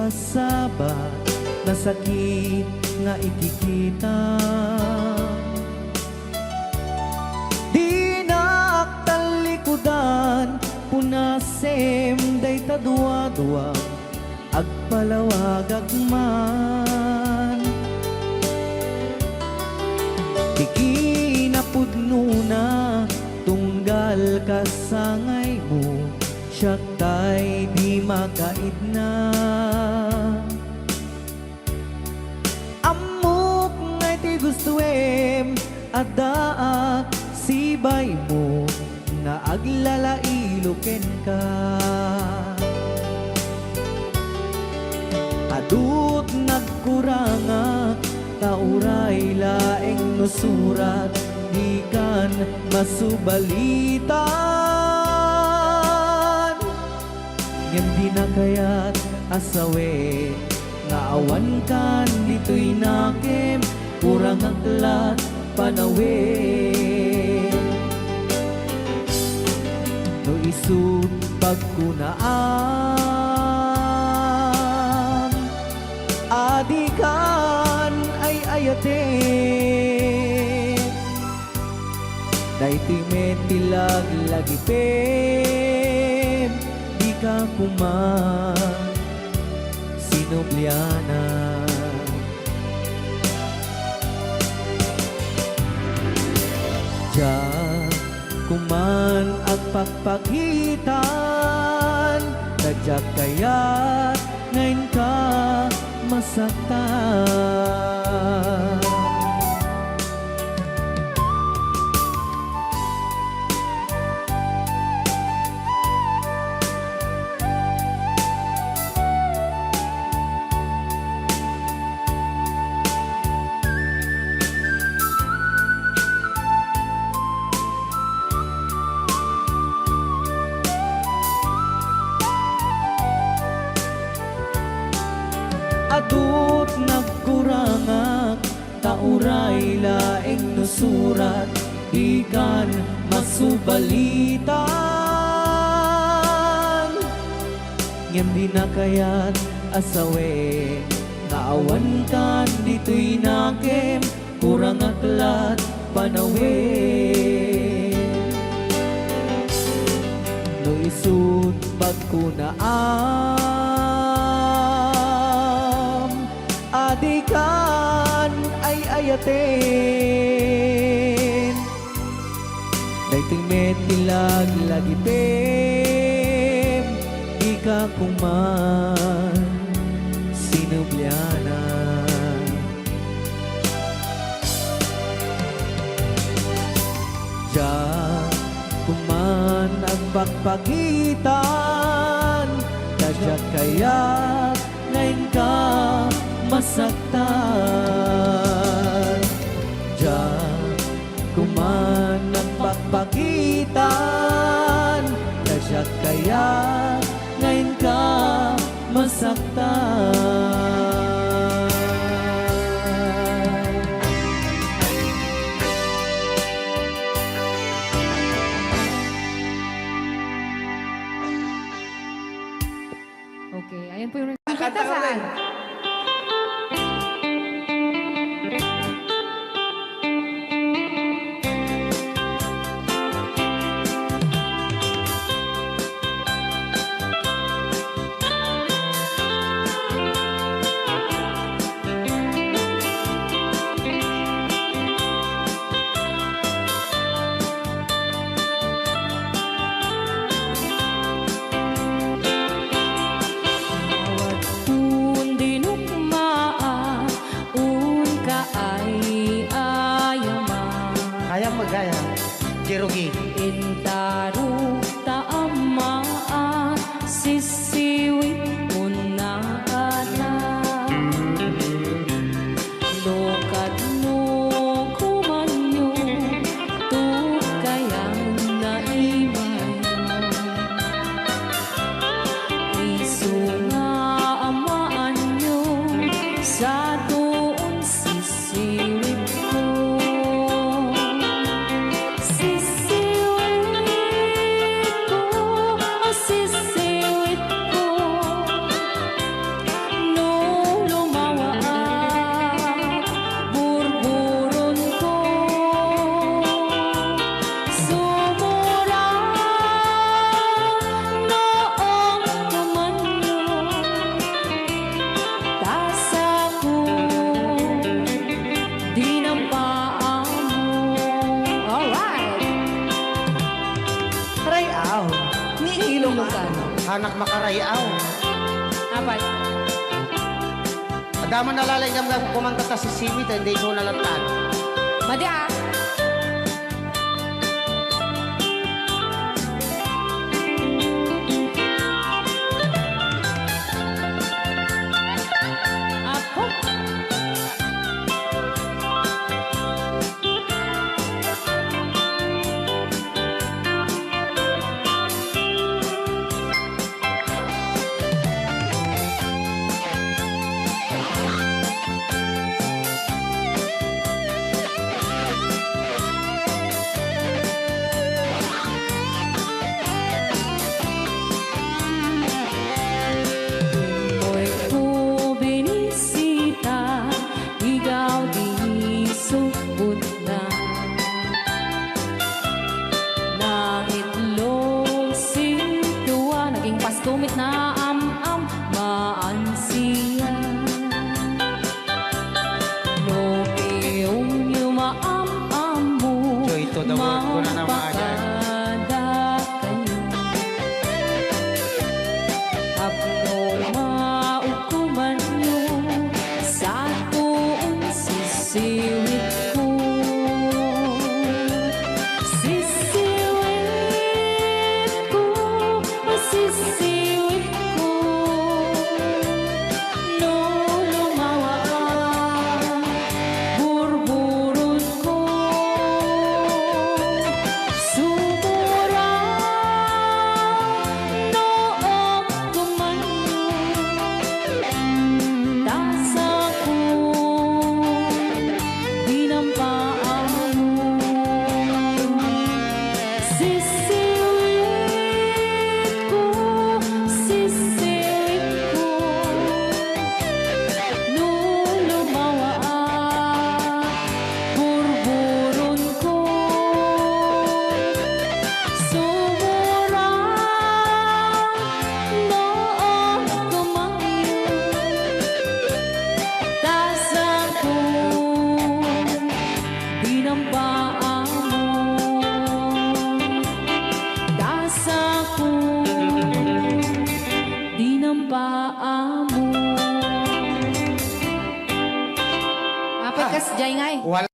pasabat na sakit nga ikikita. Di naktalikudan punasem day tadua-dua agpalawag agman. Di kinapudno na tunggal kasangay mo, siya tay di makaidna. Amok ngay ti gustuem adaa sibay mo na aglalailuken ka. Adut nagkuranga tauray laeng nusurat di kan masubalitan. Ngem di na kaya't asawe nga awan kan dito'y nakem kurang aklat panawe. No isut pagkunaan adikan ay ayate. Daytoy metilag lagi pem di ka kuman sinubliana. Diyan kuman ang pagpagitan kadyak kaya't ngayon ka masaktan. Adut nagkurangak tauray laeng nusurat di kan masubalitan. Ngem di na kaya't asawe nga awan kan dito'y nakem kurang aklat panawe. No isut pagkunaan adikan ay ayaten. Daytoy metilag lagi pem di ka kuman sinubliana. Diyan kuman ang pagpagitan kadyak kaya't ngayon ka masaktan. Diyan kuman ang pagpagitan kadyak kaya't ngayon ka masaktan. Okay, ayan po yung kita saan? Jerogi Intaru taamaa sisiwit unakana Lokad no kumanyo tukayan na imayo Isu nga amaan nyo sa doon sisiwit ko Ilocano. Hanak makarayaw. Apat. Adaman nalalay nga mga kumanta ta si Simit, hindi ko nalatan. Madi ah. Ako. Mo'y ko binisita, ikaw di supot na. Nang itlog sintuwa, naging pastumit na am-am, maansiya. Lupiyong yumaam-am mo, Joy to the world ko na naman. magpakada kayo. Apno maukuman nyo sa tuon sisiwit ko. Sisiwit ko, sisiwit ko. No lumawa ang burburot ko. Sumura noong kumanyo. Tasa ko, dinampaan mo. Sisiwit ko, sisiwit ko. Nung lumawa ang burburon ko. Sumura noong kumanyo. Tasa ko, dinampaan mo. Tasa ko, dinampaan mo. Apat kas jay ngay. Wala.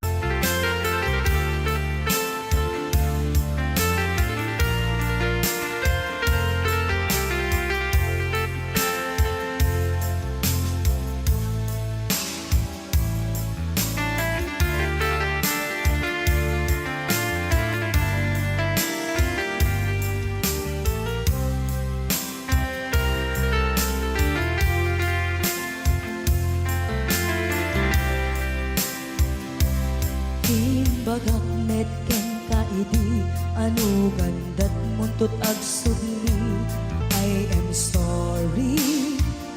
Bagak met ken kaidi anu gandat muntut ag sudli. I am sorry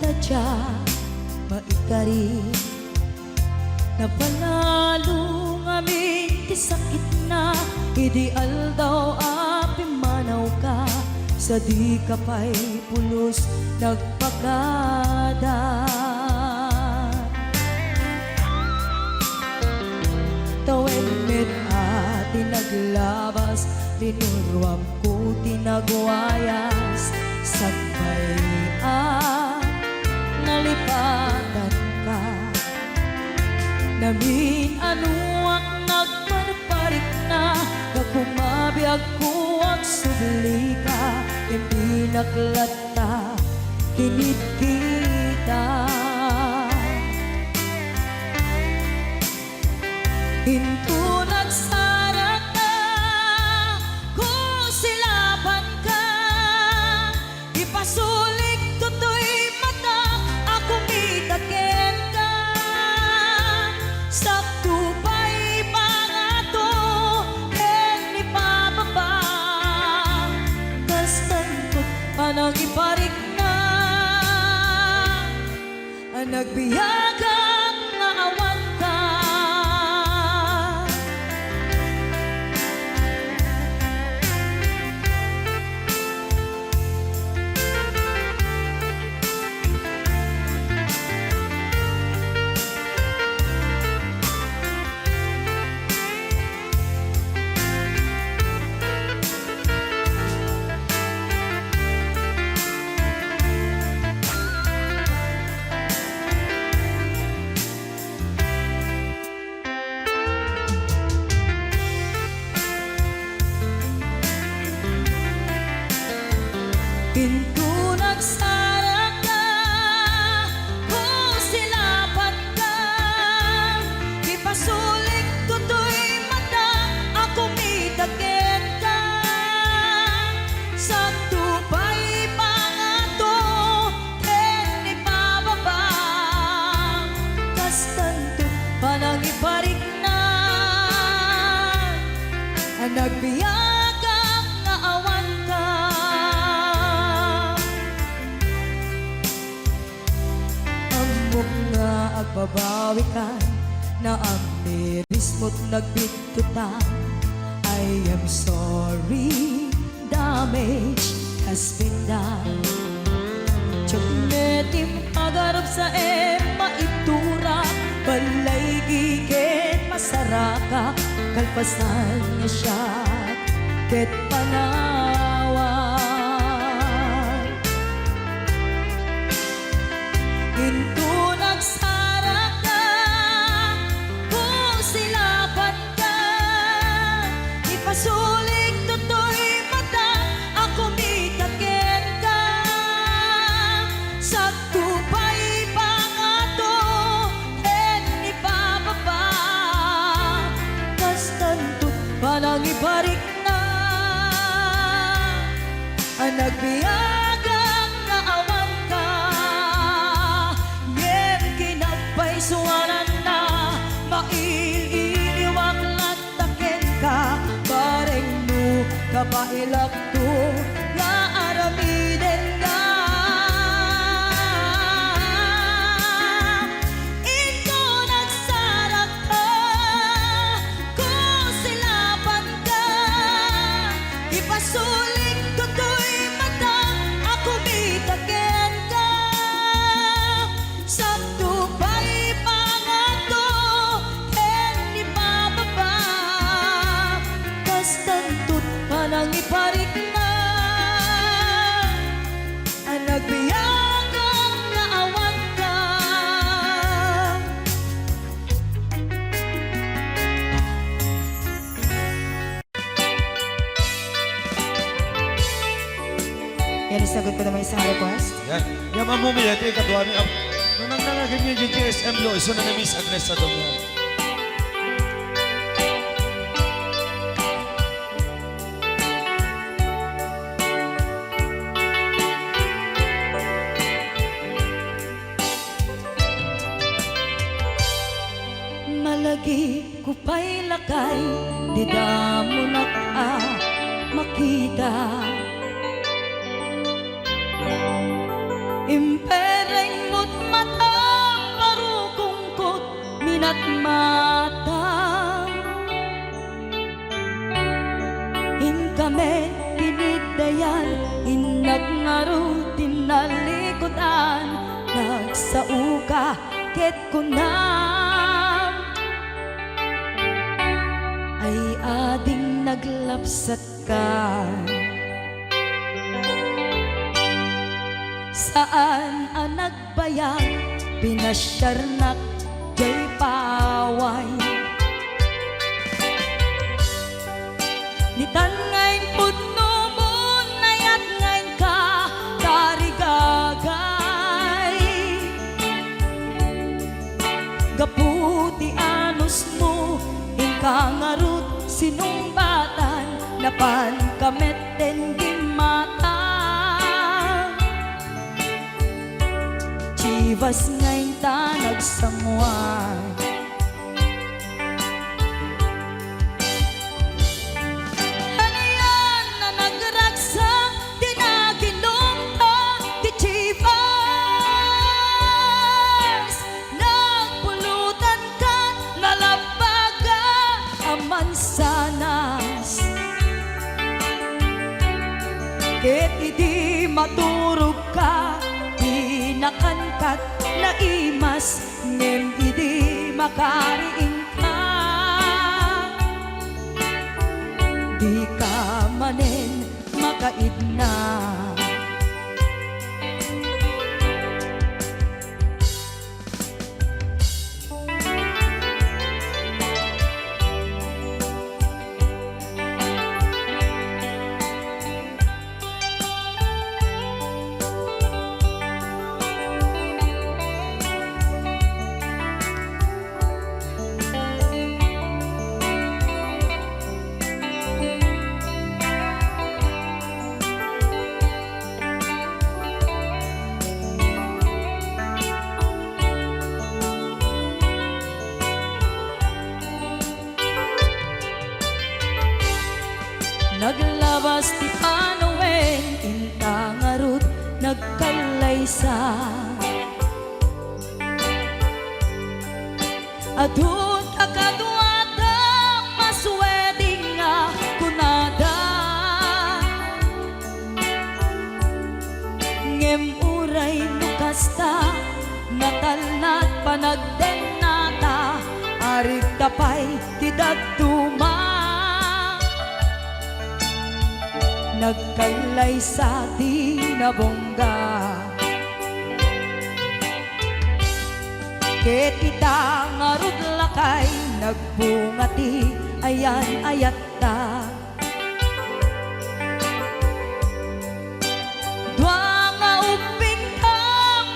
tadya maikari napanalo ngamin ti sakit na ideal daw api manaw ka sa di kapay pulos nagpagada. Tawid met ati naglabas, tinuruam ko tinagwayas. Sagbayan, nalipatan ka. Namin ano ang nagparparik na, pagkumabiyag ko ang subli ka. Hindi naklata, kinit kita. Hinto nagsarag na kung silaban ka. Ipasulik tutoy mata ako mitaken ka. Sakto pa'y pangato en ipababa. Kastantot panang iparik na. Ang nagbiyagang naawan ka. magbabawi ka na ang miris mo't nagbitutan. I am sorry, damage has been done. Tiyagnetim agarap sa maitura, balay gigit masaraka, kalpasan niya siya ket panawan. Into nagsarak na kung silapan ka, ipasulik tutoy mata ako mitaken ka. Sa tupay pangato en ipababa, kastantot panang ibarik na ang nagbiyagang naawan ka. Yen kinagpaisuanan na maililiwag lataken ka, bareng no kabailak to nga aramiden ka. Ito nagsarap ka kung silapan ka, ipasulik tutoy mata ako mitaken ka. Sa tupay pangato ken ipababa, kastantot panang iparik na ang nagbiyagang naawan ka. Yan, isagot ko naman isang request. Yan. Yan ang mumiyati, kadwa ni nung nangnangagin niya yung GSM lo, iso na na Miss Agnes sa doon. Malagi ko pa'y lakay, di damo na ka makita. Impereng mo't mata, parukungkot minat mata. In kami pinidayan, inagnaro tinalikutan, nagsauka ket kunam ay ading naglapsat ka. Saan ang nagbayag, pinasyarnak jay paway. Nitan ngayon putno mo, nayat ngayon ka tarigagay. Gaputi anos mo, inkangarut sinumbatan, napan kamet den gimata. Chivas ngayon ta nagsamuan, ano yan na nagragsak, tinaginom ka di Chivas. Nagpulutan ka, nalabaga ang mansanas, ket idi maturog ka, nakankat na imas, ngem idi makariing ka. Di ka manen makaidna. Naglabas ti Panowen, intangarut nagkalaysa. Adun kakadwada masweding nga kunada ngem uray nukasta natalnat panagdenata arit tapay tidagtuma nagkailay sa tinabongga ket ita ngarud lakay nagbungati ayan ayatta dua nga upin ka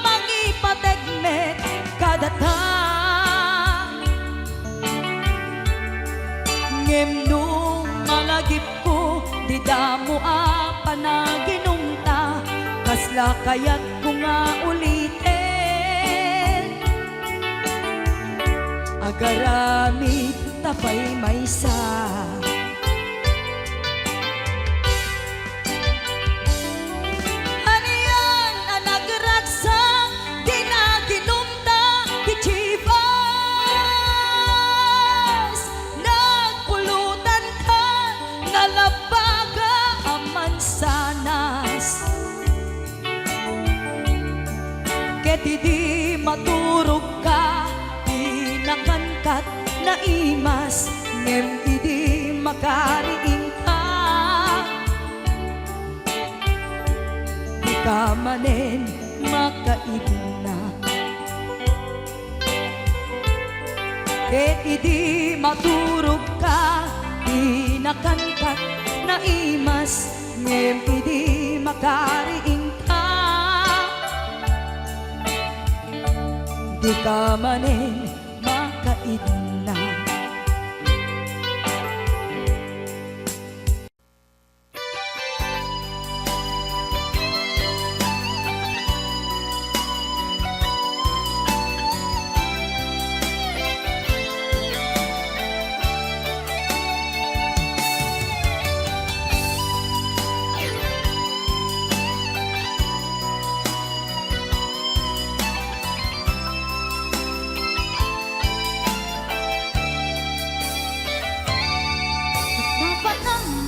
mangipategmet kadata ngem nung malagip ko di damo a panaginumta kasla kayat ko nga ulitin agaramid tapay maysa haniyan ang nagragsak di na ginumda di chivas nagpulutan ka nalabaga ang mansanas ket di maturog ka nakankat na imas ngem idi makariing ka di ka manen makaibna ket idi maturog ka di nakankat na imas ngem idi makariing ka di ka manen makaidna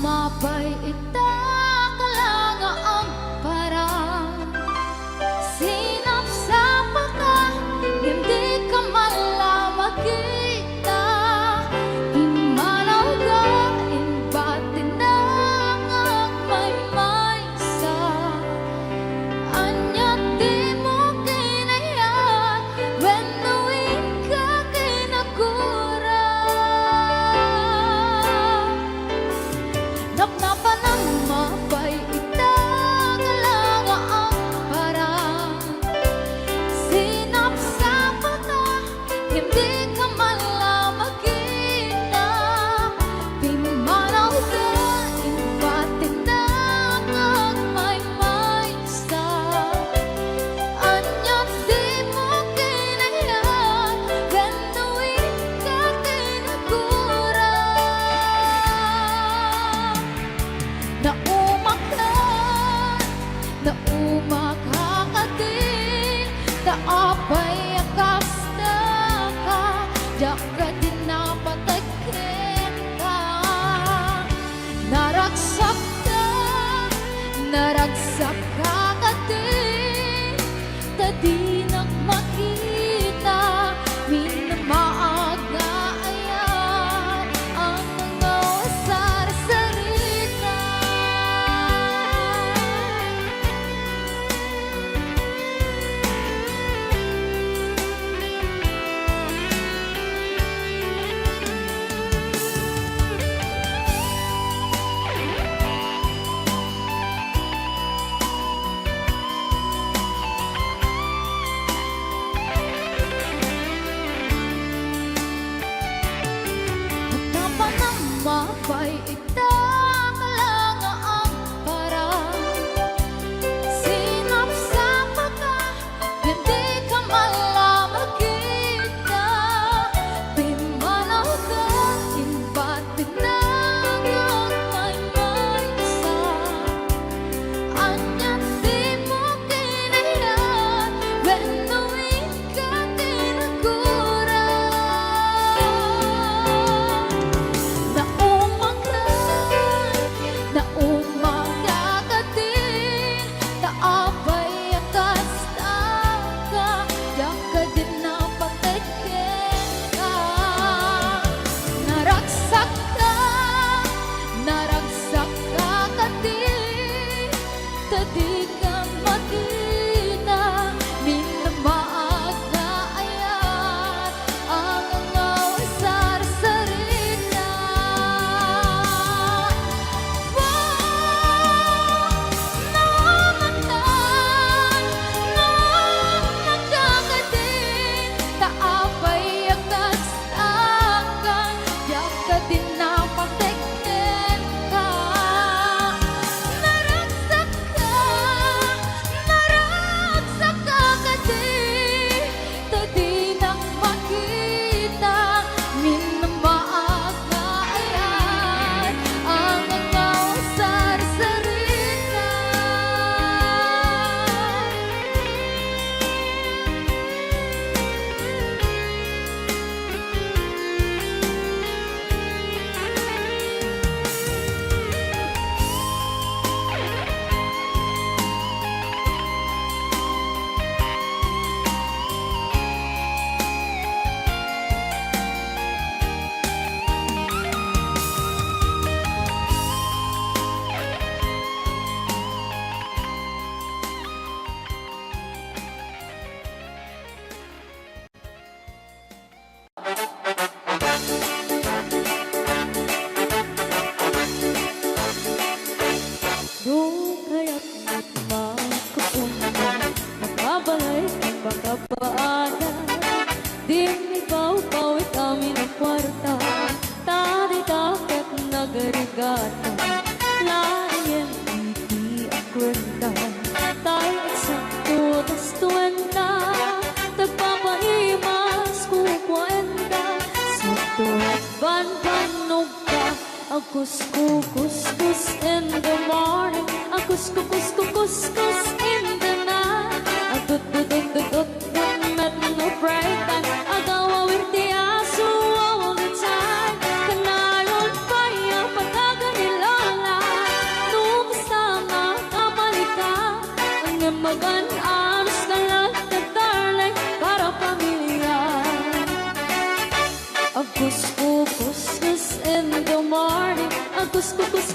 mapay ita kalanga ang parang sinap sa paka hindi ka malamagita imanaw ka imbatin na ang may sa anya di mo kinayat when the wind ka kinakura napnapan ng mapay ita kalanga ang parang sinap sa mata hindi ka malamagita pimanaw ka imbatin na ang may sa anya di mo kinayat when the wind ka kinakura Naumakakating Taapay akas na ka Daka din napatakin ka Naragsak ka kating Tadi nakmakita Minamaaga ayan Ang mga wasar-sarita Couscous in the morning, a couscous in the night. A dut met no bright time. A gawa with the aso all the time. Kanayon pa yung pagkaganilala. Nung kasama kamalika, ang namagan anos na lang na darling para pamilya. A couscous in the morning, a couscous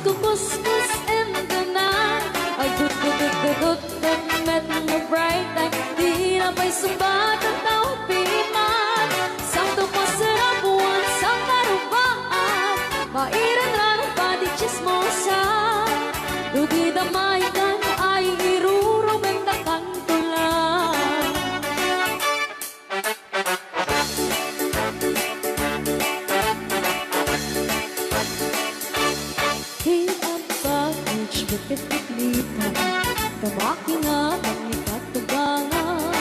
in the night. A dut met no bright time. Di na pa'y sumbat ang taong piman. Sakto pasarap buwan sa karubaan. Mairan lang ang pati chismosa. Dugi damay kan ay irurubeng na kanto lang. Pagkitiklita, tabaki nga pagnikat tugangan.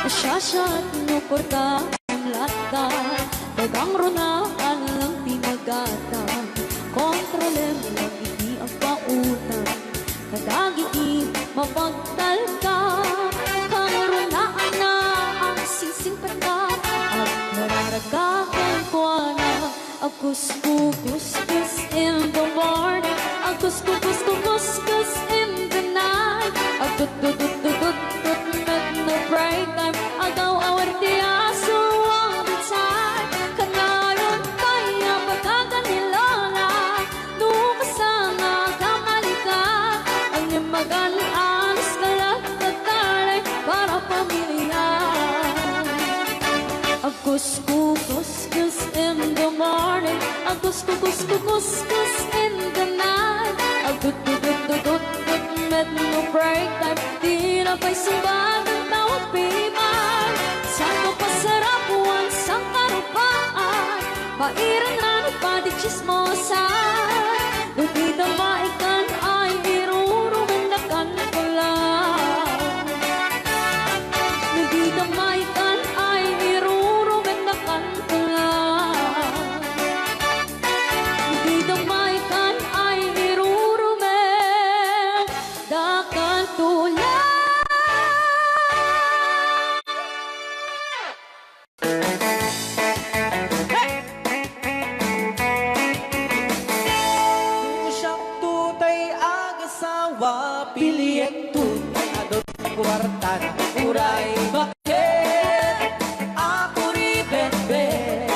Asyasya at nuporta ang lata, dagang runaan lang tinagata. Kontrolem lang iti ang pautan, kadagiti mapagtalka. Kang runaan na ang sising patak, at nararagahan ko na. A couscous in the morning, a couscous in the night. A dut met no bright time. Agaw awar di aso all the time. Kanayon kaya pagkaganilala. Nung kasama kamalika, ang yamagan alas kalat na taray para pamilya. A couscous in the morning, a couscous in the night. A dut met no break time. Di na pa'y sumbat ang tawag piman. Saan ko pasarap buwan sa karupaan. Pairan na nagpadi chismosa. Dugi na maikan ay irurungan na kanto lang. Dugi na maikan ay irurungan na kanto lang. Dugi na maikan ay irurungan na kanto lang. Siyang tutay agasawa, piliyek tutay adot kwarta na uray. Bakit ako ri benben?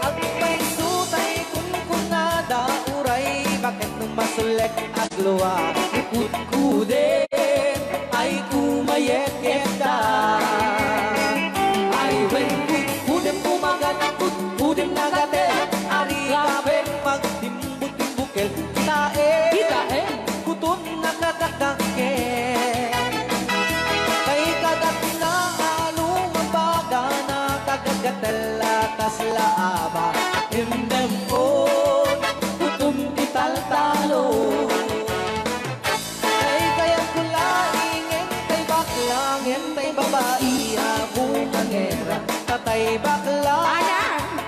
Ang may sutay kung kunada uray. Bakit nung masulek at luwa kukudkudin ay kumayeketa. Ay when kudem kumagat kudem nagatel. Ari kabeng magtimbut-timbukel. Kitae kutun nakadakdakel. Kay kagat na alumabaga na kagagatel atas laaba. Hindem on kutum italtalo. Kay kayang kulaing entay baklang entay babae abong angera. Tatay bakla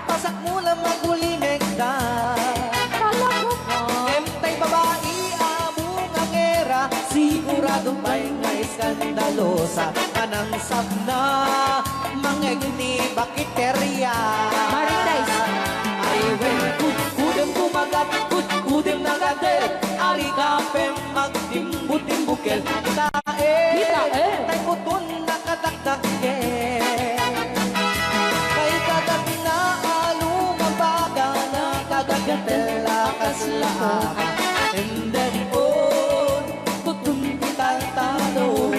pasak mula magulimeg da. Entay babae abong angera. Sigurado pa'y nga iskandalosa. Kanang sabna mangegni bakiterya. Maritais ay when kudem kumagat kudem nagadet. Ari kapem magtimbut-timbukel. Kitae tay putun nakadakdakel. Kay kagat na alumabaga na kagagatel lakas laaka. And then on kutun italtalo.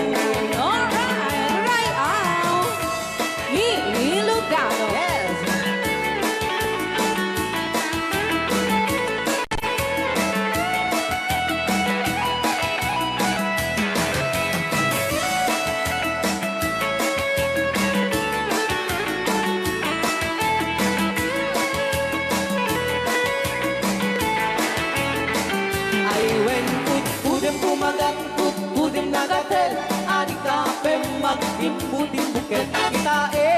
Alright, right out. Ilugano. Yes. Ay when kudem kumagat kudem nagatel. Ari kapem magtimbut-timbukel. Kitae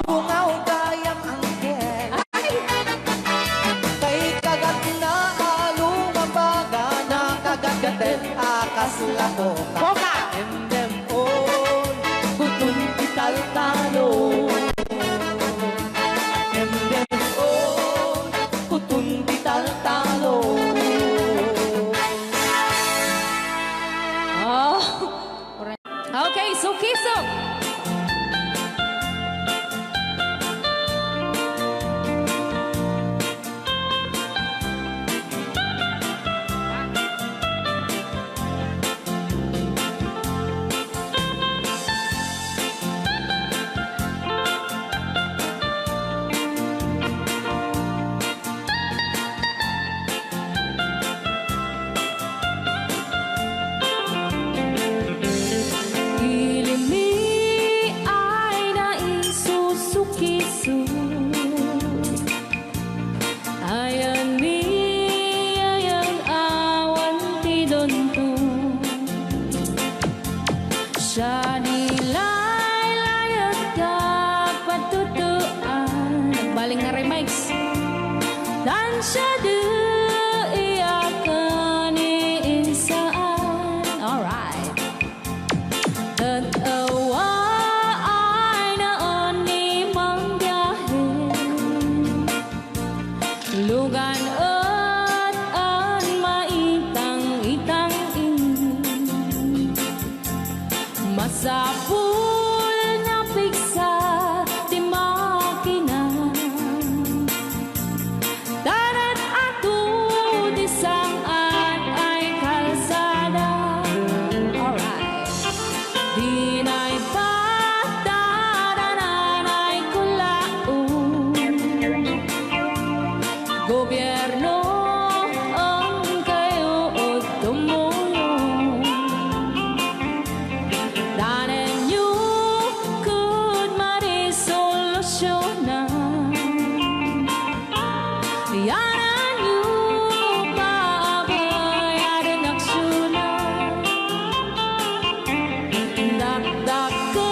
bungaw gayam angkel. tas la boca. And them all kutun tal-talo. And them all kutun tal-talo. Oh. Okay, so kiso. Ilimi ay naisusukiso. Ayan mi ayang awan ti donto. Siya nilay layag ka patutuan. Baling nga remix. Dan siya do iyakan iinsaan. Alright. Tatawa ay naon ni mang biyahe. Lugan at an maitang-itang masapul na piksa di makina. Darat ato di saan ay kalsada. Alright. Dinay patadanan ay kulaon. Gobyerno ang kayo o tumulong. Danan nyo could marisolusyonan. Yanan nyo paabayan aksyonan. Dakdak ko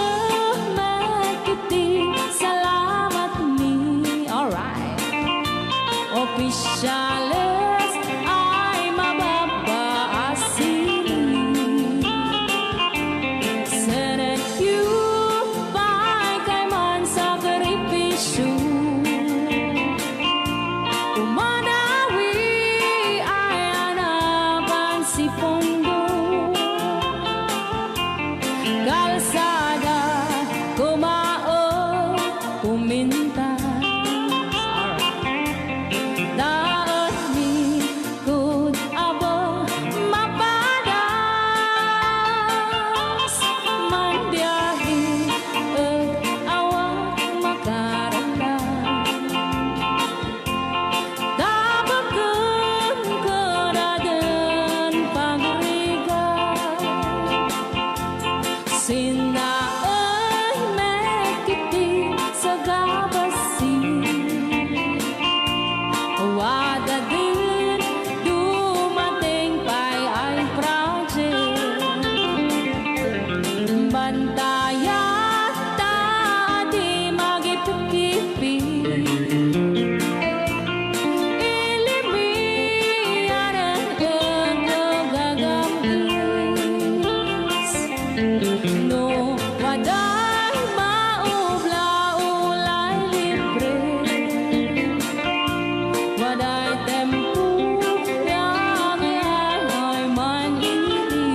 magkiti salamat mi. Alright. Opisyales ay mababaasin. Senate you kay man sakripisyo. Umanawi ay anapan si Pondo. Kalsada, kumao, kuminta. Daan ni kud abo mapadas. Mandiyahi ug awak makaramdam. Dabagan karadan pagrigat. Sinaay mekiti sa gabasin. Wada din dumating pa'y ay project. Bantayan ta di magipikipi. Ilimian ang gagamis. No, waday maubla-ulay libre. Waday tempo yang ay manili.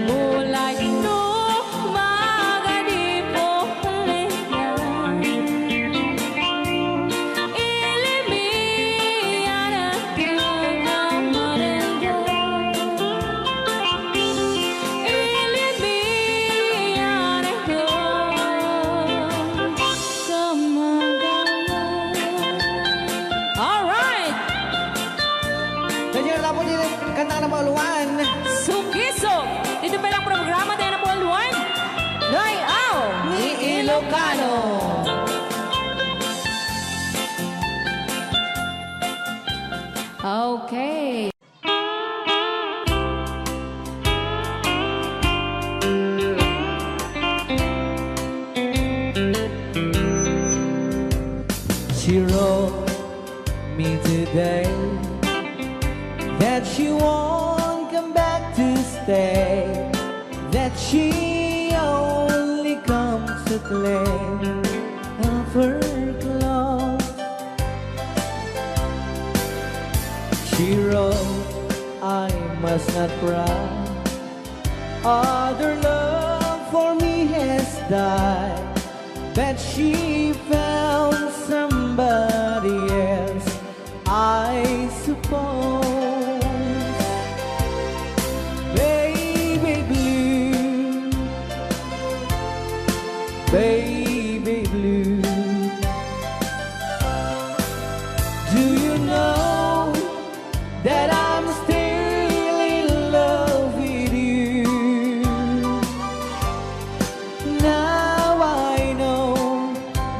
Ulay no magadipo leyan. Ilimian ang gagamarenggan. Ilimian ang gagamarenggan. Alright! Kanya na po din kanta ka na mauluan. Sukiso! Dito pa lang programa tayo na buwan luwan. Layaw Ni Ilocano. Okay. She wrote me today that she wants stay, that she only comes to claim of her clothes. She wrote, I must not cry, other love for me has died, but she found somebody else, I suppose. Baby blue, baby blue, do you know that I'm still in love with you? Now I know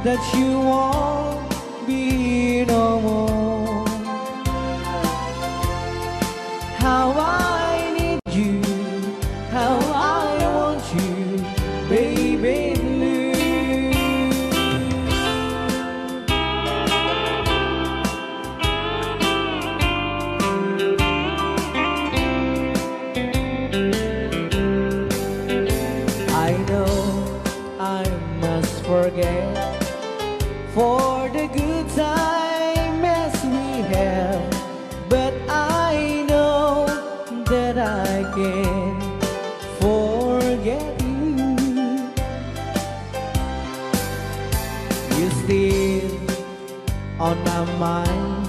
that you won't be no more. How I need you, how I want you, baby blue. I know I must forget for the good time as we have, but I know that I can forget you. You still on my mind,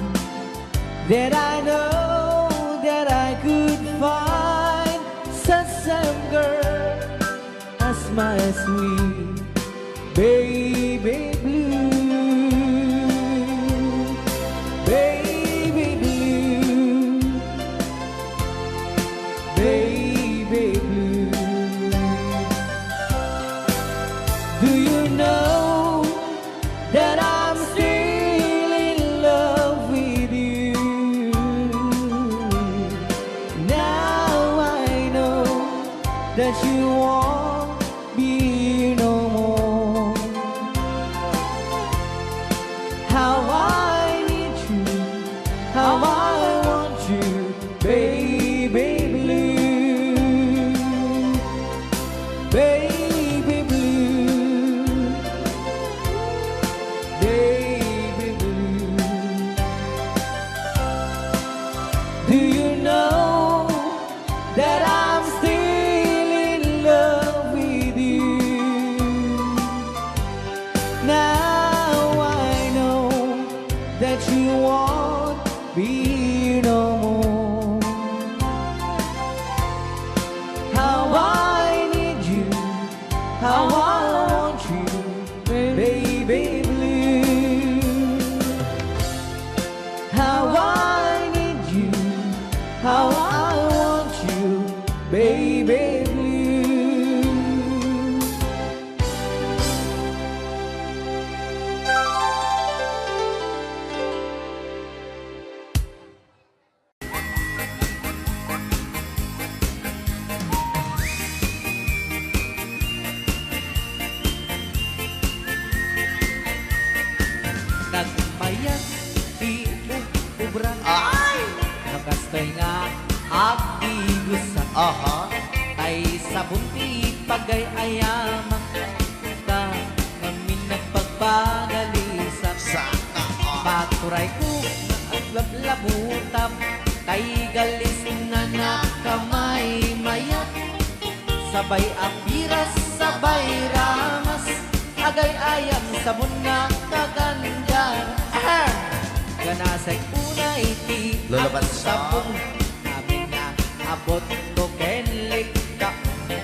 that I know that I could find such a girl as my sweet baby blue, baby blue, baby blue. Do you know that I'm still in love with you? Now I know that you won't be no more. How I need you, how I want you, baby blue, baby blue, baby blue. Do you know that I'm still in love with you? Now I know that you won't be no more. How I need you, how I want you, baby blue. How I need you, how I want you, baby blue. Nagmayag, di mo ubrang. Ay! Nakastoy nga, agigusan. Aha. Tay sa bunti, pagay ayamak. Ka, ngamin nagpagpagalisan. Sana all. Maturay ko, at lablabutap. Tay galis na nakamay mayat. Sabay apiras, sabay ramas. Agay ayam, sabon na kaganyan. Ganasay unay ti Lulaban at sa- sabong. Amin na abot ko kenlik ka.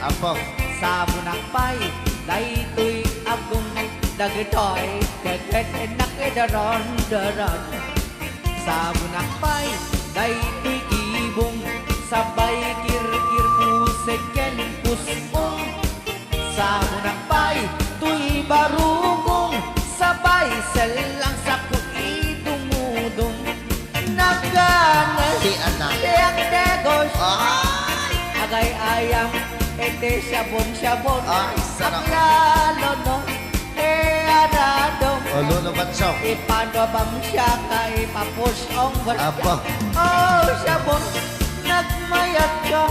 Apo. Sabon akpay, daytoy agong dagitoy. Keket nakidaron-daron. Sabon akpay, daytoy ibong. Sabay kir-kir pusek ken pusong. Sabon akpay, tuy barugong. Sabay selang sa kuidumudong. Naganas, Di anak. tiyak degos. Ay! Agay ayam, ete syabon-syabon. Ay, sarap. Ang lalo no, aradong. O, Lolo Batsong. Ipadabang siya kay papush ang Apo. Oh, syabon, nagmayat ka.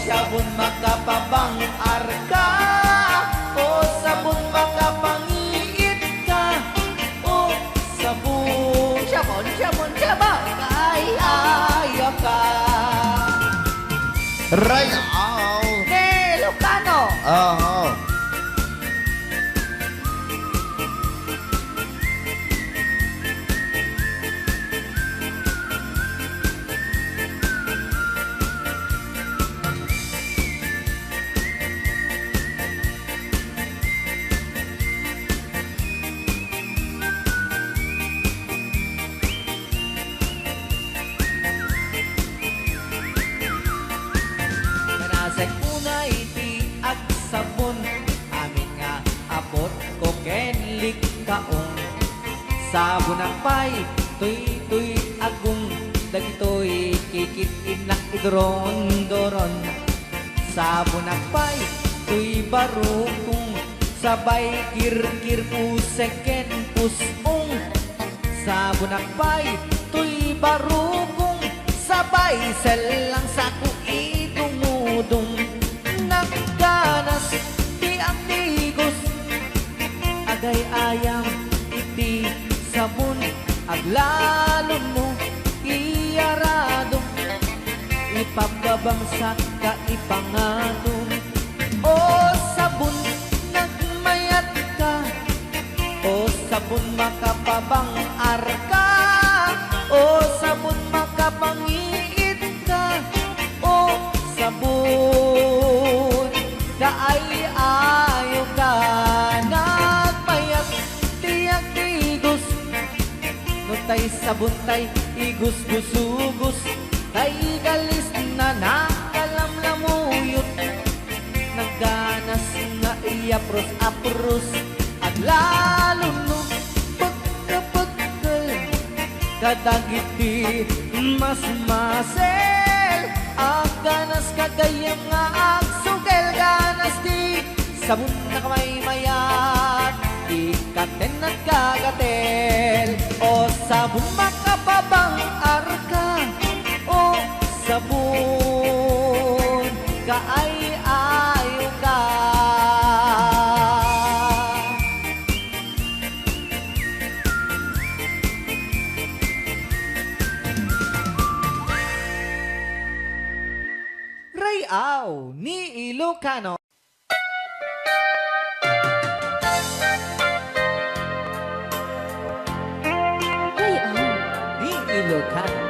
sabon makapabang arka, o sabon makapangiit ka, o sabon, sabon, sabon, sabon, ay ayaw ka. Right out. Hey, Lucano! Oo. Kanasay una iti ag sabon, amin nga abot ko kenlik kaong. Sabon ang pay, tuy agong, dagitoy kikit inak idron-doron. Sabon ang pay, tuy barukong, sabay kir-kir puseken pusong. Sabon ang pay, tuy barukong, sabay selang saku idumudong. Nagganas di ang tigos, agay ayam iti sabon, aglalon mo iyarado, ipababangsak ka ipangatong. O sabon nagmayat ka, o sabon makapabang arka, o sabon makapangiit ka, o sabon kaay ayaw ka. Nagmayat tiyak tigos, no tay sabon tay igus-gusugos, tay galis na nakalamlamuyot. Nagganas nga iapros-apros, at lalo no pagkapagkal, kadagiti mas masel. Ang ganas kagayang nga agsugel, ganas di sabon na kamay mayat, ikaten at kagatel. O sabon makapabang arka, o sabon kaay ayaw ka. Rayaw ni Ilocano. Rayaw. Ni Ilocano.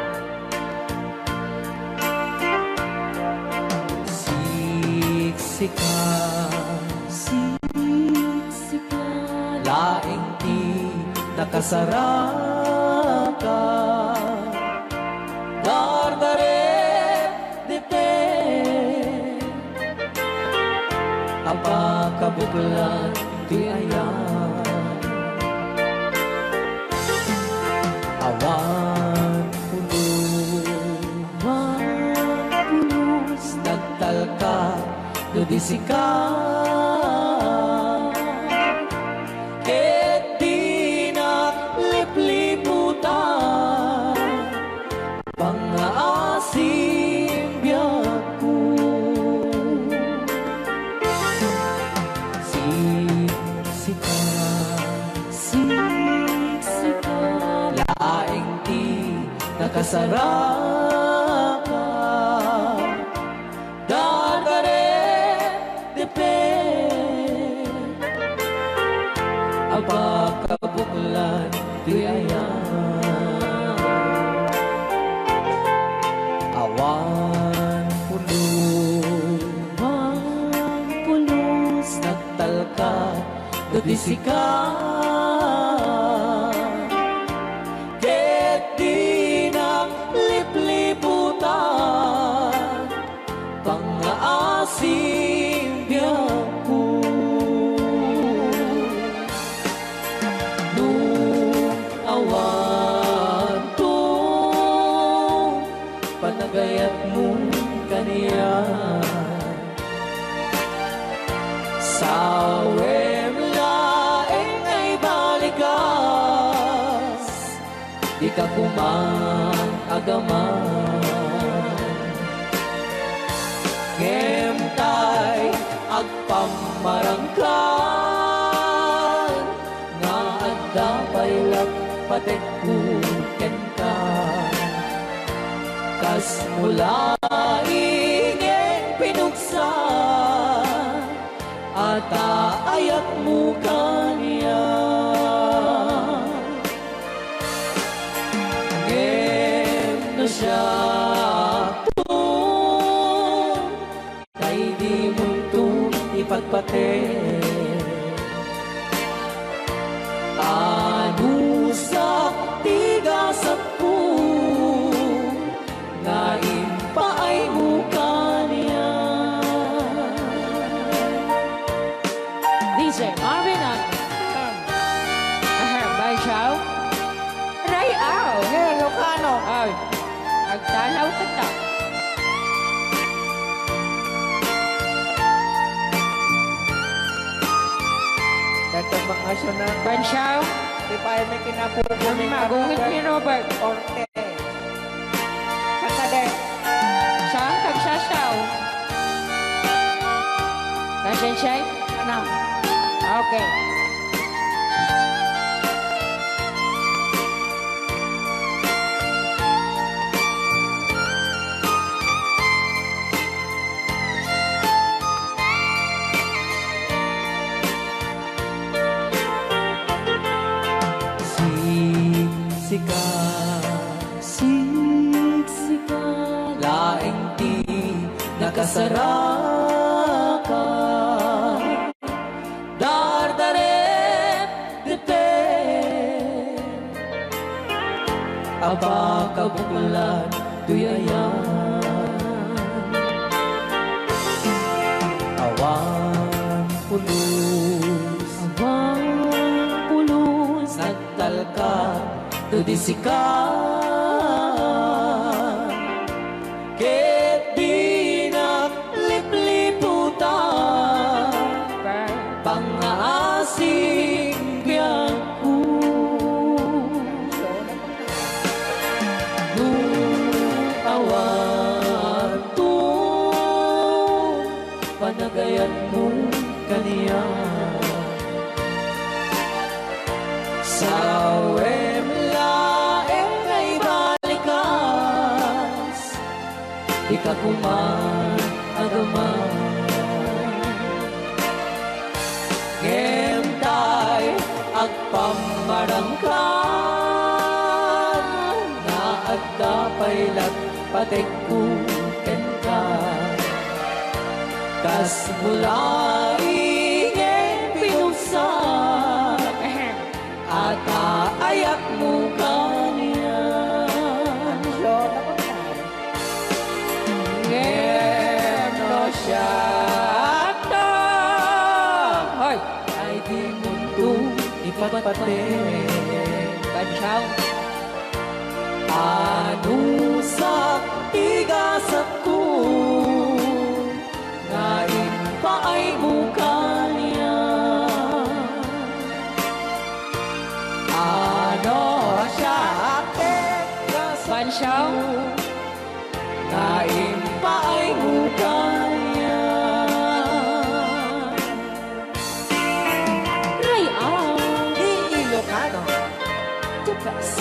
Siksika, Siksika. laing ti nakasaraka, dardaret dipe, apakabuklan ti ayan. Awan pulos, nagtalka do disika, ket di naglipliputan, pangaasim biyak ko. Siksika, Siksika. laing ti nakasaraka, dadaret dipe, apakabuklan ti ayan. Awan pulos, nagtalka do disika, ket di naglipliputan, pangaasim biyak ko. Nung awan to, panagayat mong kaniya, sawem laeng ay balikas, di ka kumang agaman. pamarangkan nga adda paylat patekuken ka kas mula ingin pinuksa ata ayat mo kaniya ngem na siya kay di muntong ipagpate anusak tigasat po nga impaay mo kaniya DJ Marvin at Bay Chow. Ray Ao. Ilocano. Ay, agtalaw ka ta. Dagdag mga na. Ban Chow. Di pa ay may kinapupo ni Magungit ni Robert. Orte. Kakade. Siyang kagsasaw. Nasaan siya? Ano? Okay. Siksika laing di nakasaraka dardaret dete aba kabukulan tuyayan awan pulus nagtalka tudisikan ket di naglipliputan pangaasing biangku nung awan tun panagayan mo kaniya sa di ka kuman agaman ngentay agpamarangkan na adda paylat patekuken ka kas mula ingin pinuksa ata ayat mo kaniya Syakta Hoy ay di muntong ipatpate Bansaw. anusak tigasat ko nga impaay mo kaniya ano siya Bansaw. nga impaay mo kaniya Ray Ao. Ilocano. The best.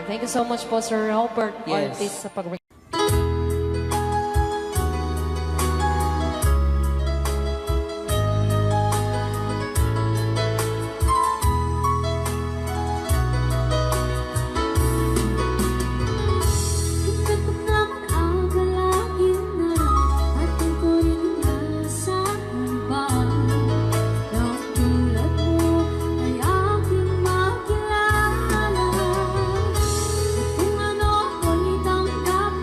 Thank you so much po, Sir Robert Yes. Ortiz, sa pag Kung ano ko nitangkap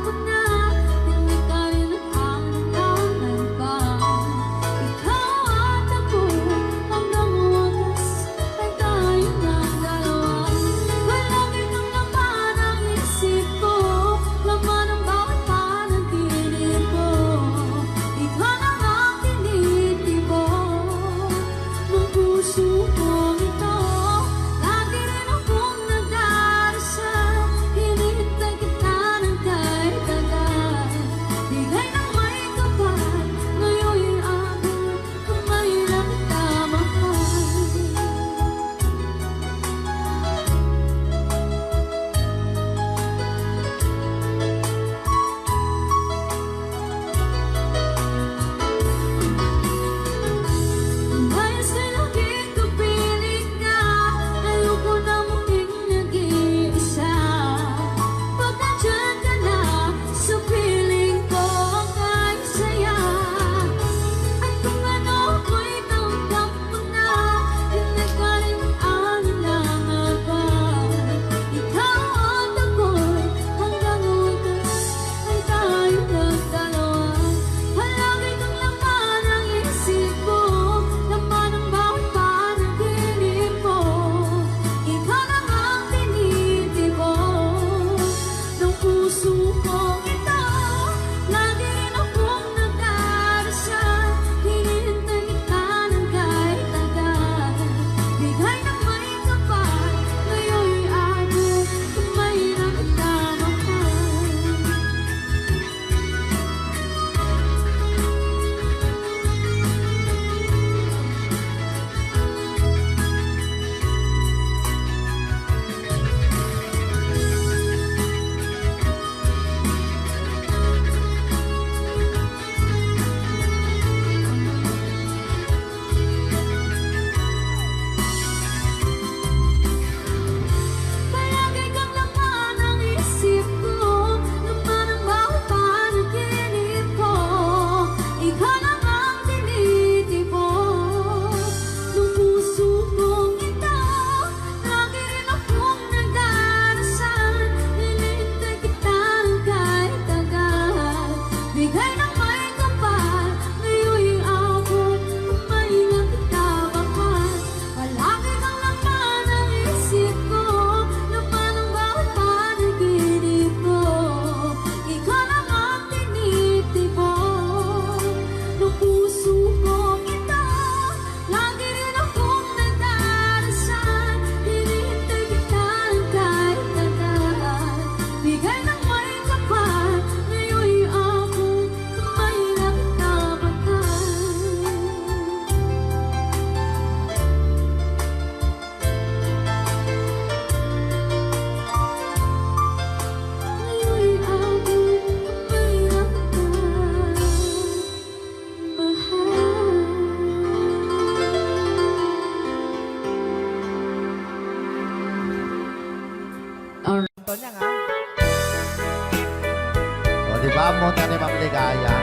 Monta ni Ma'am Ligaya.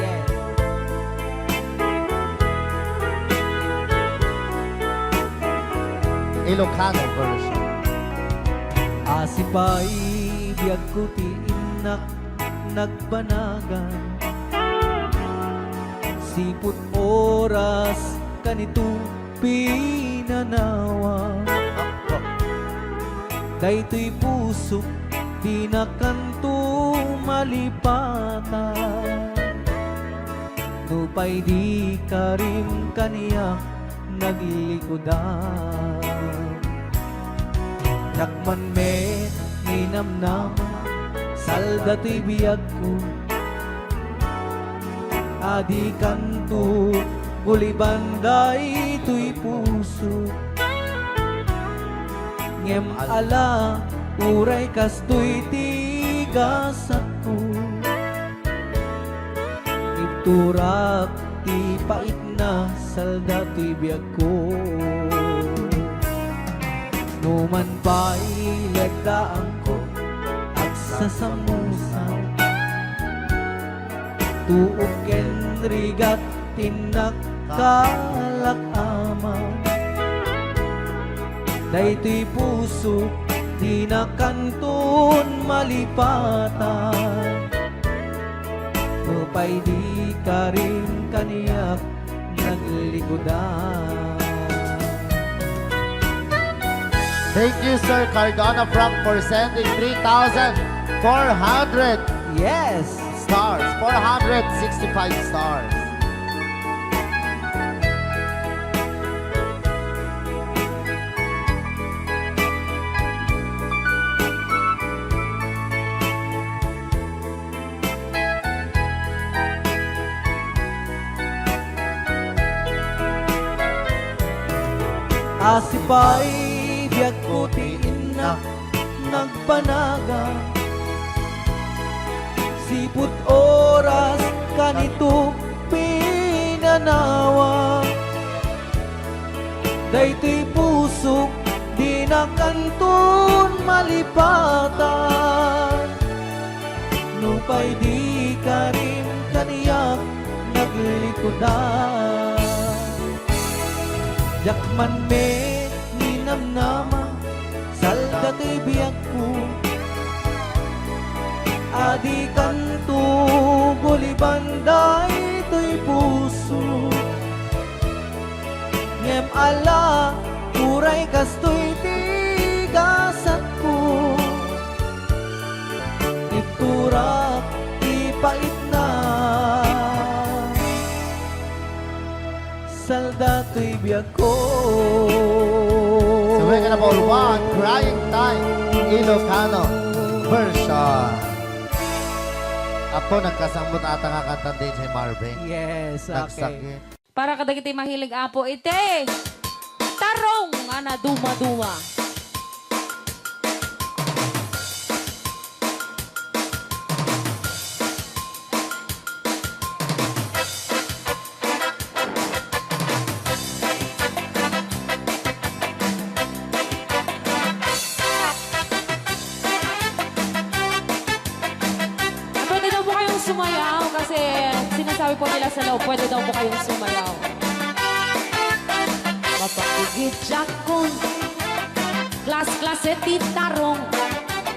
Yes. Ilocano version. Asipay biyag ko ti inak nagbanagan siput oras kanito pinanawa daytoy pusok di na kanto malipatan nupay di ka rin kaniya naglikodan Nakman me ninamnama salda to'y biyag ko adi kanto gulibanday to'y puso ngem ala uray kasto'y tigasat ko iturak ti pait na salda to'y biyag ko Numan pa'y lagdaan ko at sasamusaw Tuok ken rigat tinakkalak ama Daytoy puso di na kanton malipatan Upay di ka rin kaniyak naglikodan Thank you, Sir Cardona Frank, for sending 3,400 Yes! stars. 465 stars. Asipay biyag ko ti inak nagpanaga Siput oras kanito pinanawa Daytoy pusok di na kanton malipatan Nupay di ka rin kaniyak naglikodan Yakman me ninamnama salda to'y biyag ko Adi kanto gulibanday to'y puso Ngem ala uray kasto'y tigasat ko Iturak ipait na salda to'y biyag ko So we're gonna ball one, Crying Time, Ilocano version. Apo, nagkasambot ata nga kanta din si Marvin. Yes, okay. Nagsakit. Para kadagiti mahilig apo ite. Tarong ana duma-duma. Pwede daw po kayong sumayaw kasi sinasabi po nila sa loob, pwede daw po kayong sumayaw. Mapakigit jakon, klas-klase titarong,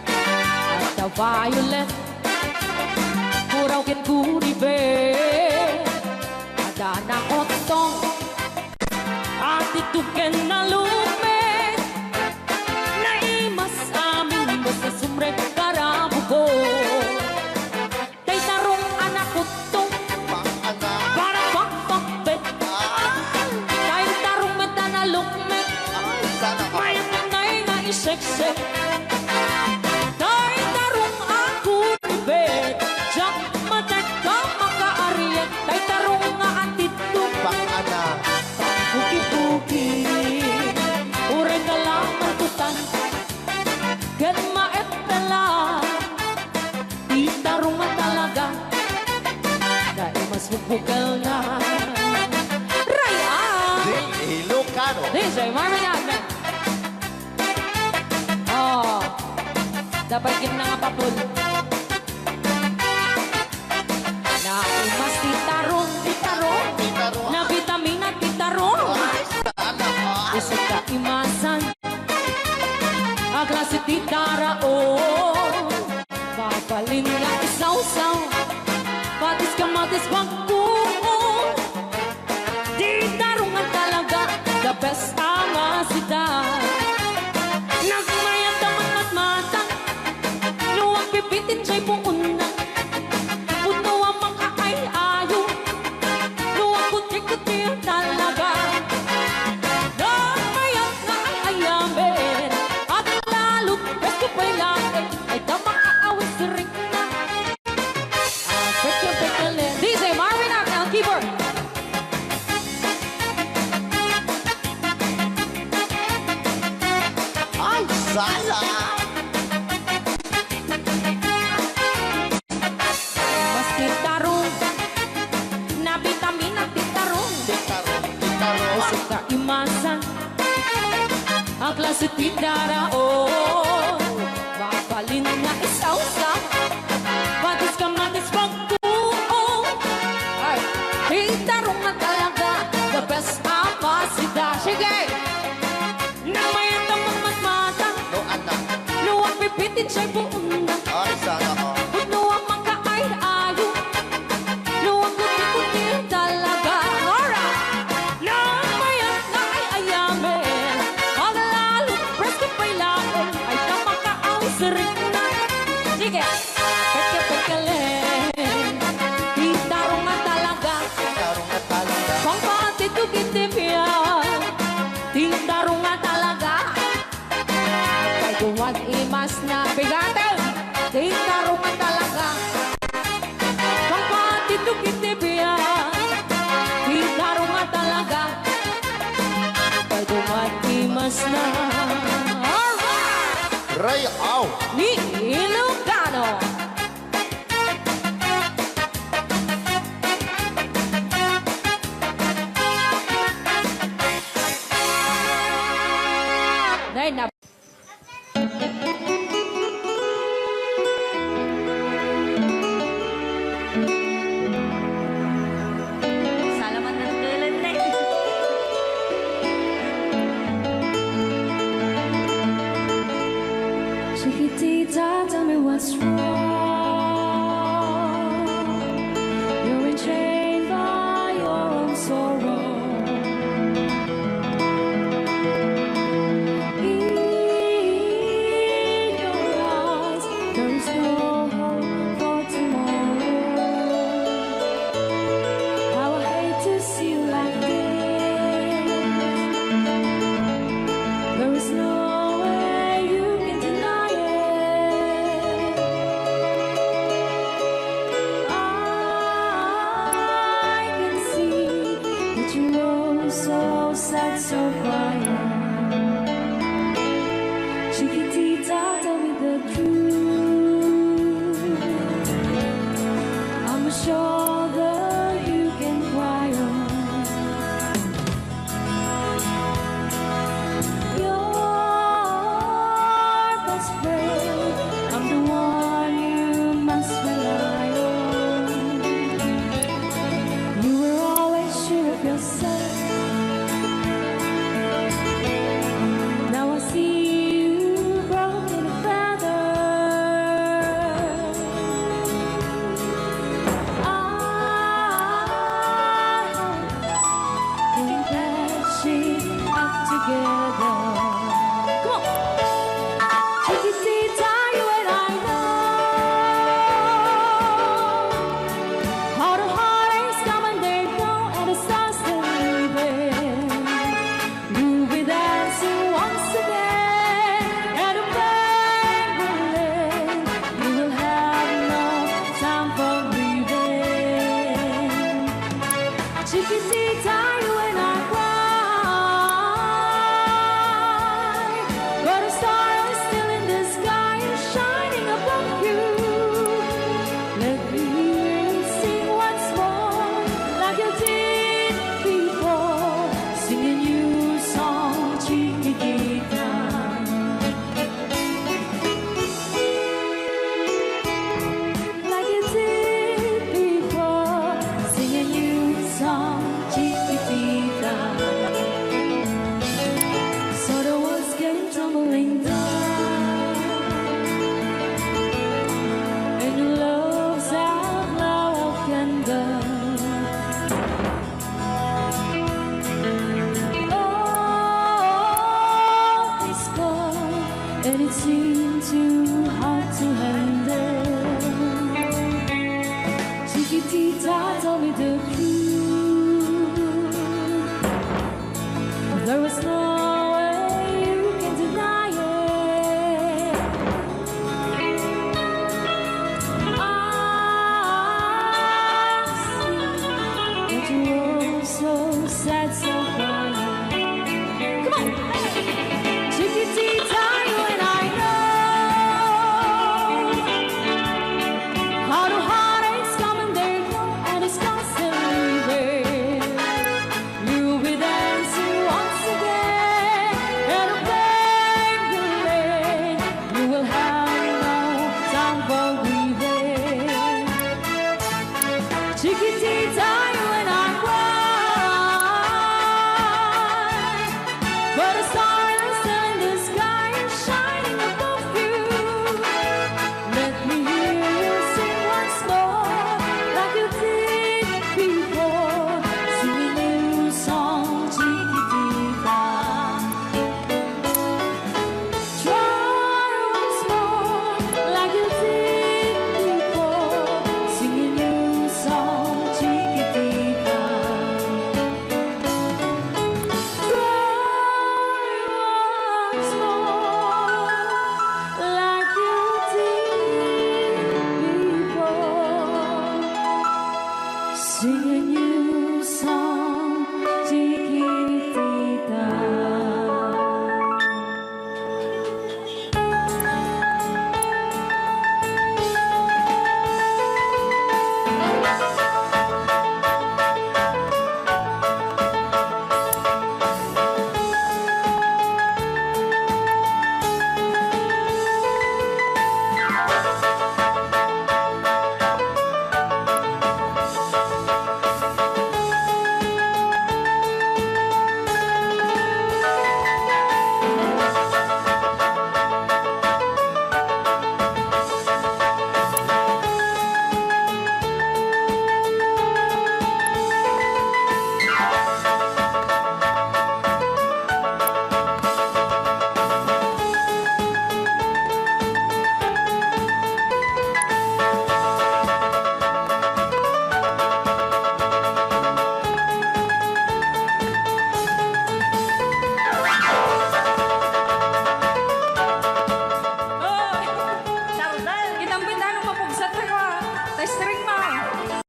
at the violet, kuraw kin kuribe, ada na otong, at ituken na lume, naimas amin basta sumrek karabo ko. Kay tarong anak ko to, para pakpakbet. Kay tarong meta na lukmet, may nanay nga iseksek. Kay tarong ako ibet, jak matek ka makaariet. Kay tarong nga atito, puki-puki, uray ka lang matutan. Ken maet pala, di tarong nga talaga. Dahil mas bukbukal na. Raya! Ilocano. DJ Marvin Agman. Oh, dapat kin na nga papul. Mapalin nga isaw-saw, patis kamatis pagkuon. Di tarungan talaga, the best ang asidad. Nagmayat ang matmatang, luwag pipitin siya'y puuna. Puno ang makakay-ayo, luwag kutri-kutri talaga. Nagmayat na ang ayamin, at lalo presko pa'y laking, ay tamang aawit sa ring na. Pekya-pekya-len, DJ Marvin Agnel, keyboard. Ay, sana! Mas titarong, na vitamina titarong. O sa kaimasan, ang klase titaraon. Mapalin na isaw-saw, patis kamatis pagkuon. Ay, titarong na talaga, the best ang masida. Sige! Nang may tamang matmatang, No, anak. luwag pipitin siya'y puuna. Ay, sana ko. Puno ang magkakay-ayo, luwag kuti-kuti talaga. Nora! Nang mayat na ay ayamin, ang lalo presko pa'y laon, ay tamang kaawis rin na. Sige! Pekya-pekya-len, itarong nga talaga, Tarong na talaga. kung patitugitipyan, tintarong nga talaga. Kay tuwag imas na bigatin, tintarong nga talaga. Kung patitugitipyan, tintarong nga talaga. Kay tuwag imas na. Alright! Ray, aw! Ni Ilocano. Dahil na Salamat na tulan na Chiquitita, tell me what's wrong. You're enchained by your own sorrow. In your eyes, there is no hope for tomorrow. How I hate to see you like this. There is no way you can deny it. I can see that you're so sad, so quiet. Chiquitita, tell me the truth. I'm a shoulder you can cry on. Your best friend, I'm the one you must rely on. You were always sure of yourself.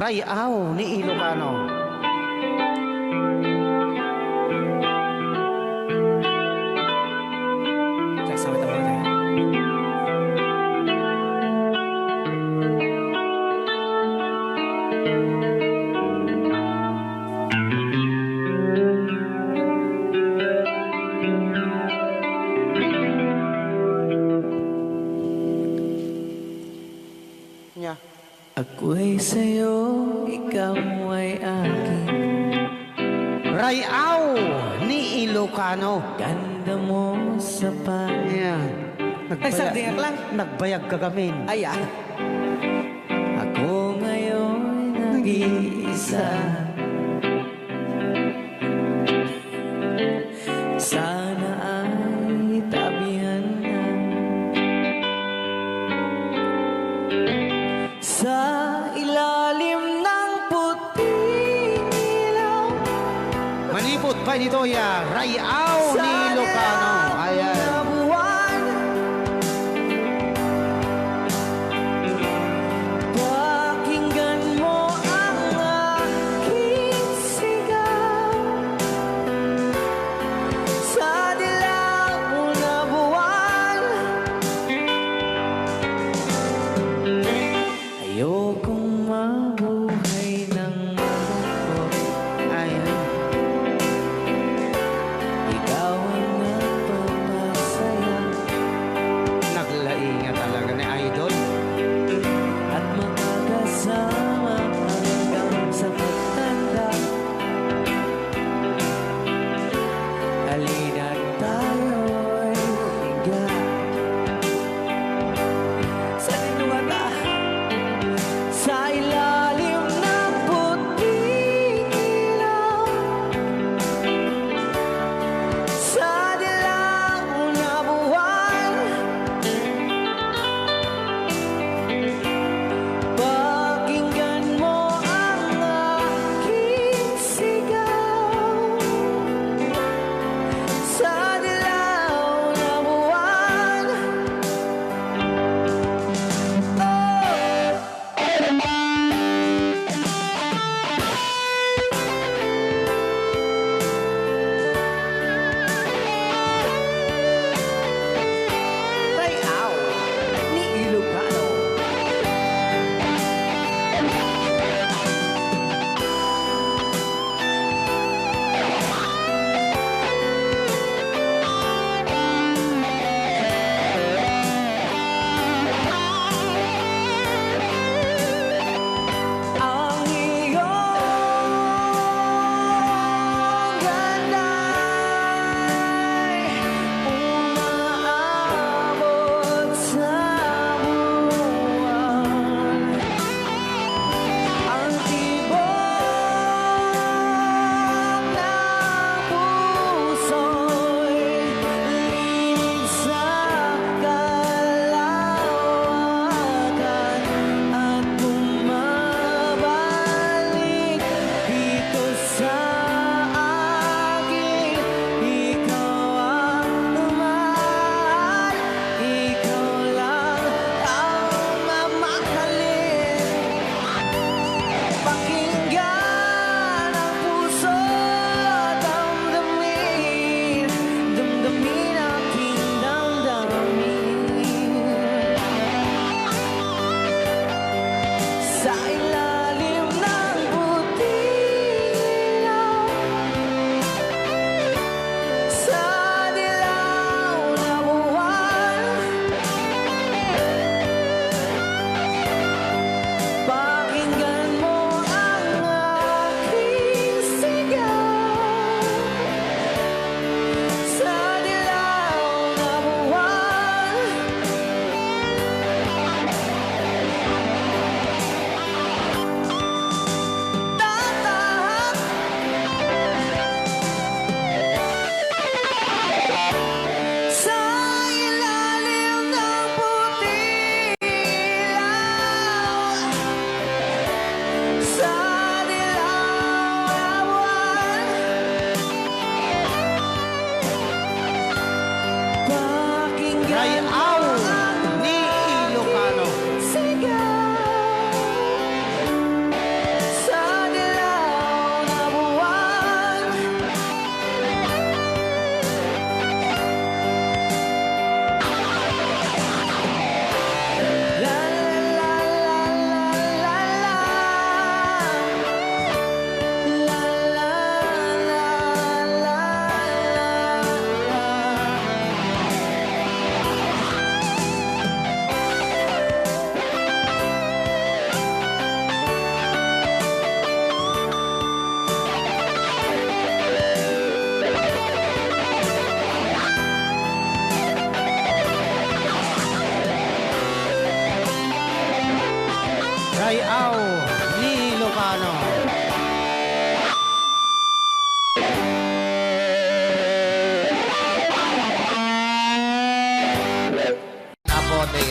Rayaw ni Ilocano. Sasabi tayo tayo. Yeah. Ako'y sa'yo, ikaw ay akin. Rayaw ni Ilocano. Ganda mo sa Ayan. Ay, sardinak lang. Nagbayag kagamin. Ayan. Ako ngayon nag-iisa. Sana ay tabihan na sa ilalim ng puting ilaw. Manipot pa nito ya. Rayaw ni Ilocano. Ayan. Pakinggan mo ang aking sigaw sa dilaw na buwan. Ayokong mabuhay ng malungkot. Ayan. Ikaw ang nagpapagod.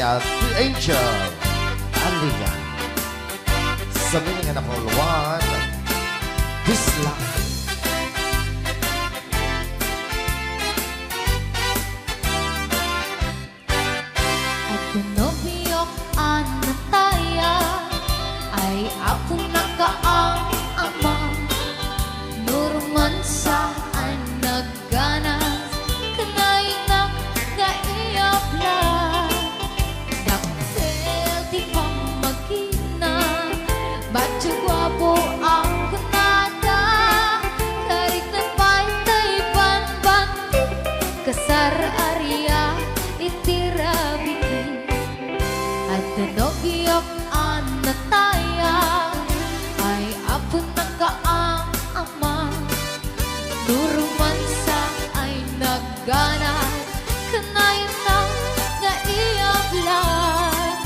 The Angel. Aliga. Sa meaning na number 1, This Life. At pinobiyok anataya ay ako nakaang ama. Nurman saan nagganas kanainak na iapla. Daktel di pamagina ba't gwapo ang kunada. Karik na pa'y banbanti kasar area itirabi. At nobiyok anataya ay ako nakaang ama. Nuruman sa ay nagganas kanayon na nga iablan.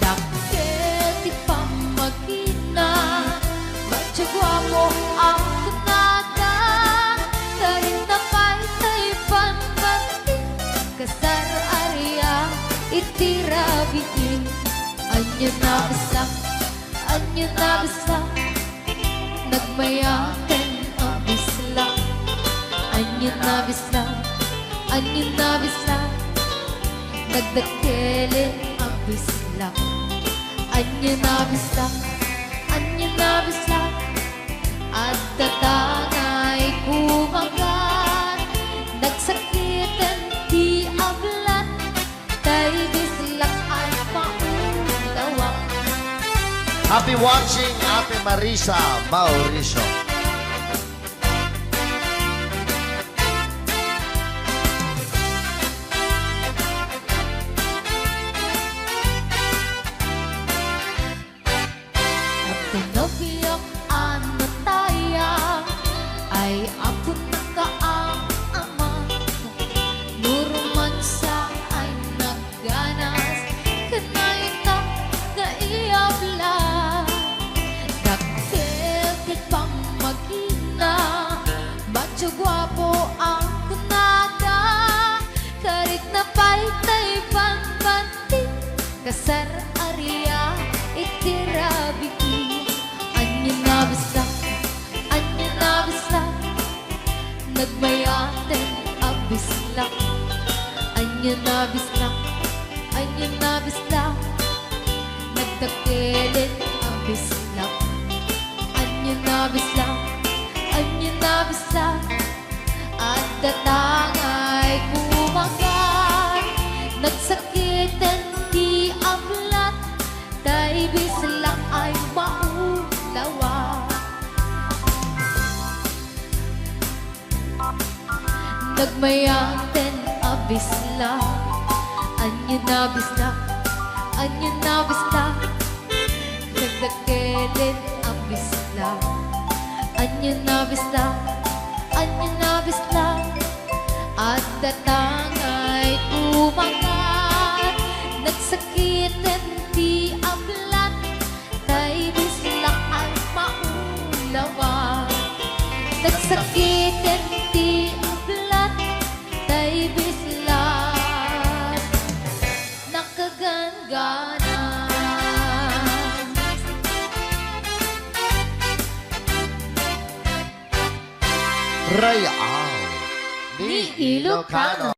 Dakkel di pamagina ba't gwapo ang kunada. Karin na pa'y banbanti kasar area itirabiin. Anyo na bisa nagmayakan ang bisla. Anyo na bisa nagdakelin ang bisla. Anyo na bisa at tatangay kumagat. Nagsakitan di ablan tay bislak ay paulawa. Happy watching, Ate Marisa Mauricio. At pinobiyok anataya ay ako nakaang ama. Nuruman sa ay nagganas kanayon na nga iabla. Dakkel di pamagina ba't gwapo ang kunada. Karik na pa'y banbanti kasar area itirabi. Anyo na bisa nagmayaten ang bisla. Anyo na bisa nagdakelin ang bisla. Anyo na bisa at datangay kumagat. Nagsakitan di ablat tay bislak ay maulawa. Nagmayaten ang bisla. Anyo na bisa nagdakelin ang bisla. Anyo na bisa at datangay kumagat. Nagsakitan di ablat tay bislak ay maulawa. Nagsakitan di ablat tay bislak nakagangana. Ray Au ni Ilocano.